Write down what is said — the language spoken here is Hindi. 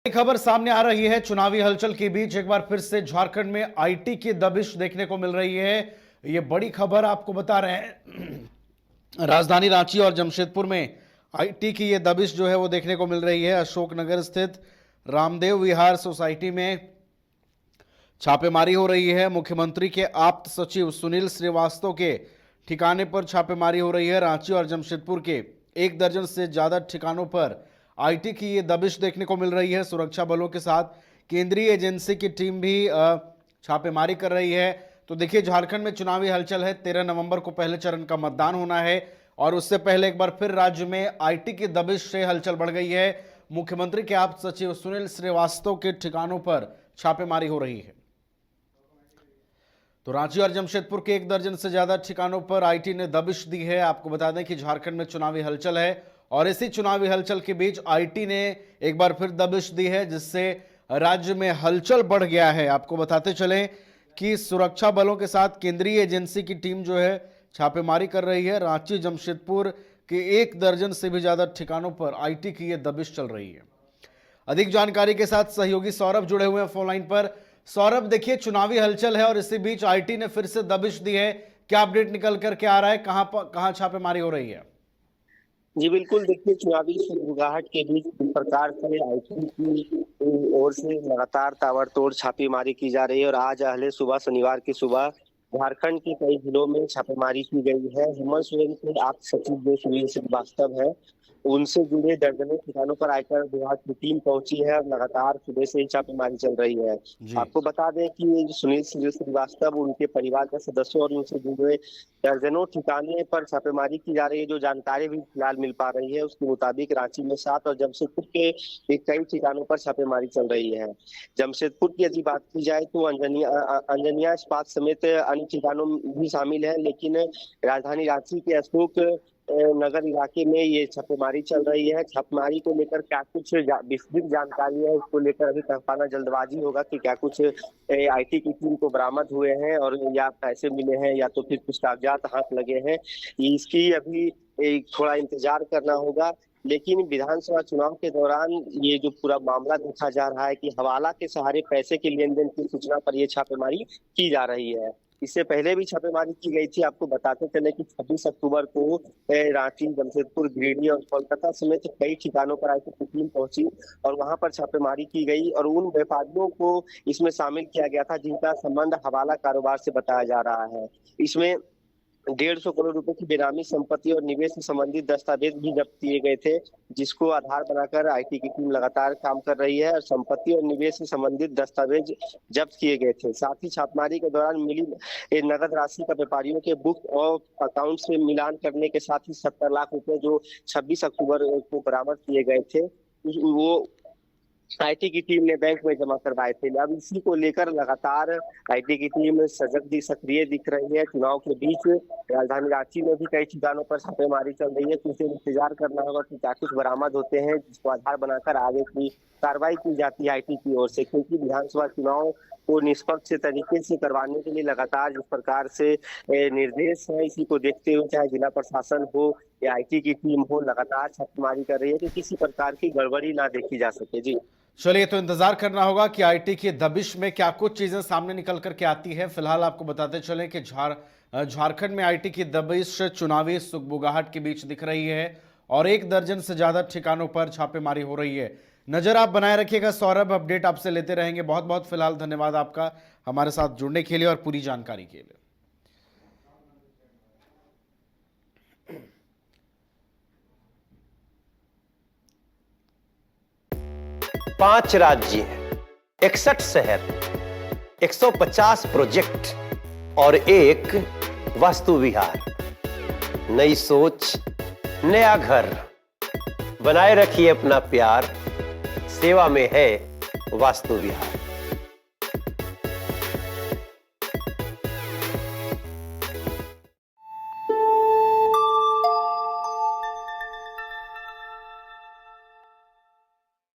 एक खबर सामने आ रही है। चुनावी हलचल के बीच एक बार फिर से झारखंड में आईटी की दबिश देखने को मिल रही है। ये बड़ी खबर आपको बता रहे हैं। राजधानी रांची और जमशेदपुर में आईटी की ये दबिश जो है वो देखने को मिल रही है। अशोकनगर स्थित रामदेव विहार सोसाइटी में छापेमारी हो रही है। मुख्यमंत्री के आप्त सचिव सुनील श्रीवास्तव के ठिकाने पर छापेमारी हो रही है। रांची और जमशेदपुर के 1 दर्जन से ज्यादा ठिकानों पर आईटी की ये दबिश देखने को मिल रही है। सुरक्षा बलों के साथ केंद्रीय एजेंसी की टीम भी छापेमारी कर रही है। तो देखिए, झारखंड में चुनावी हलचल है। 13 नवंबर को पहले चरण का मतदान होना है और उससे पहले एक बार फिर राज्य में आईटी की दबिश से हलचल बढ़ गई है। मुख्यमंत्री के आप्त सचिव सुनील श्रीवास्तव के ठिकानों पर छापेमारी हो रही है। तो रांची और जमशेदपुर के 1 दर्जन से ज्यादा ठिकानों पर आईटी ने दबिश दी है। आपको बता दें कि झारखंड में चुनावी हलचल है और इसी चुनावी हलचल के बीच आईटी ने एक बार फिर दबिश दी है, जिससे राज्य में हलचल बढ़ गया है। आपको बताते चलें कि सुरक्षा बलों के साथ केंद्रीय एजेंसी की टीम जो है छापेमारी कर रही है। रांची जमशेदपुर के 1 दर्जन से भी ज्यादा ठिकानों पर आईटी की यह दबिश चल रही है। अधिक जानकारी के साथ सहयोगी सौरभ जुड़े हुए हैं फोन लाइन पर। सौरभ, देखिए, चुनावी हलचल है और इसी बीच आईटी ने फिर से दबिश दी है। क्या अपडेट निकल करके आ रहा है? कहां छापेमारी हो रही है? जी बिल्कुल, देखिए, चुनावी सुगबुगाहट के बीच इस प्रकार से आईटी की ओर से लगातार ताबड़तोड़ छापेमारी की जा रही है और आज अहले सुबह शनिवार की सुबह झारखंड के कई जिलों में छापेमारी की गई है। हेमंत सोरेन के आप्त सचिव जो सुनील श्रीवास्तव है, उनसे जुड़े दर्जनों ठिकानों पर आयकर विभाग की टीम पहुंची है और लगातार सुबह से ही छापेमारी चल रही है। आपको बता दें कि ये जो सुनील श्रीवास्तव, उनके परिवार के सदस्यों और उनसे जुड़े दर्जनों ठिकाने पर छापेमारी की जा रही है। जो जानकारी भी फिलहाल मिल पा रही है उसके मुताबिक रांची में 7 और जमशेदपुर के कई ठिकानों पर छापेमारी चल रही है। जमशेदपुर की यदि बात की जाए तो अंजनिया इस्पात समेत अन्य ठिकानों भी शामिल है, लेकिन राजधानी रांची के अशोक नगर इलाके में ये छापेमारी चल रही है। छापेमारी को लेकर क्या कुछ विस्तृत जानकारी है, उसको लेकर अभी कह पाना जल्दबाजी होगा कि क्या कुछ आईटी की टीम को बरामद हुए हैं और या पैसे मिले हैं या तो फिर कुछ कागजात हाथ लगे हैं। इसकी अभी थोड़ा इंतजार करना होगा। लेकिन विधानसभा चुनाव के दौरान ये जो पूरा मामला देखा जा रहा है कि हवाला के सहारे पैसे के लेन देन की सूचना पर यह छापेमारी की जा रही है। इससे पहले भी छापेमारी की गई थी। आपको बताते चले कि 26 अक्टूबर को रांची, जमशेदपुर, गिरिडीह और कोलकाता समेत कई ठिकानों पर आईटी की टीम पहुंची और वहां पर छापेमारी की गई और उन व्यापारियों को इसमें शामिल किया गया था जिनका संबंध हवाला कारोबार से बताया जा रहा है। इसमें 150 करोड़ रुपए की बेनामी संपत्ति और निवेश से संबंधित दस्तावेज भी जब्त किए गए थे, जिसको आधार बनाकर आईटी की टीम लगातार काम कर रही है और संपत्ति और निवेश से संबंधित दस्तावेज जब्त किए गए थे। साथ ही छापेमारी के दौरान मिली नगद राशि का व्यापारियों के बुक ऑफ अकाउंट से मिलान करने के साथ ही 70 लाख रुपए जो 26 अक्टूबर को बरामद किए गए थे, वो आईटी की टीम ने बैंक में जमा करवाए थे। अब इसी को लेकर लगातार आईटी की टीम सक्रिय दिख रही है। चुनाव के बीच राजधानी रांची में भी कई ठिकानों पर छापेमारी चल रही है, तो इसे इंतजार करना होगा कि क्या कुछ बरामद होते हैं जिसको आधार बनाकर आगे की कार्रवाई की जाती है आईटी की ओर से, क्योंकि विधानसभा चुनाव को निष्पक्ष तरीके से करवाने के लिए लगातार जिस प्रकार से निर्देश है, इसी को देखते हुए चाहे जिला प्रशासन हो या आईटी की टीम हो, लगातार छापेमारी कर रही है कि किसी प्रकार की गड़बड़ी ना देखी जा सके। जी चलिए, तो इंतजार करना होगा कि आईटी की दबिश में क्या कुछ चीजें सामने निकल करके आती है। फिलहाल आपको बताते चले कि झारखंड में आईटी की दबिश चुनावी सुगबुगाहट के बीच दिख रही है और 1 दर्जन से ज्यादा ठिकानों पर छापेमारी हो रही है। नजर आप बनाए रखिएगा। सौरभ, अपडेट आपसे लेते रहेंगे। बहुत बहुत फिलहाल धन्यवाद आपका हमारे साथ जुड़ने के लिए और पूरी जानकारी के लिए। 5 राज्य, 61 शहर, 150 प्रोजेक्ट और 1 वास्तु विहार। नई सोच, नया घर। बनाए रखिए अपना प्यार, सेवा में है वास्तु विहार।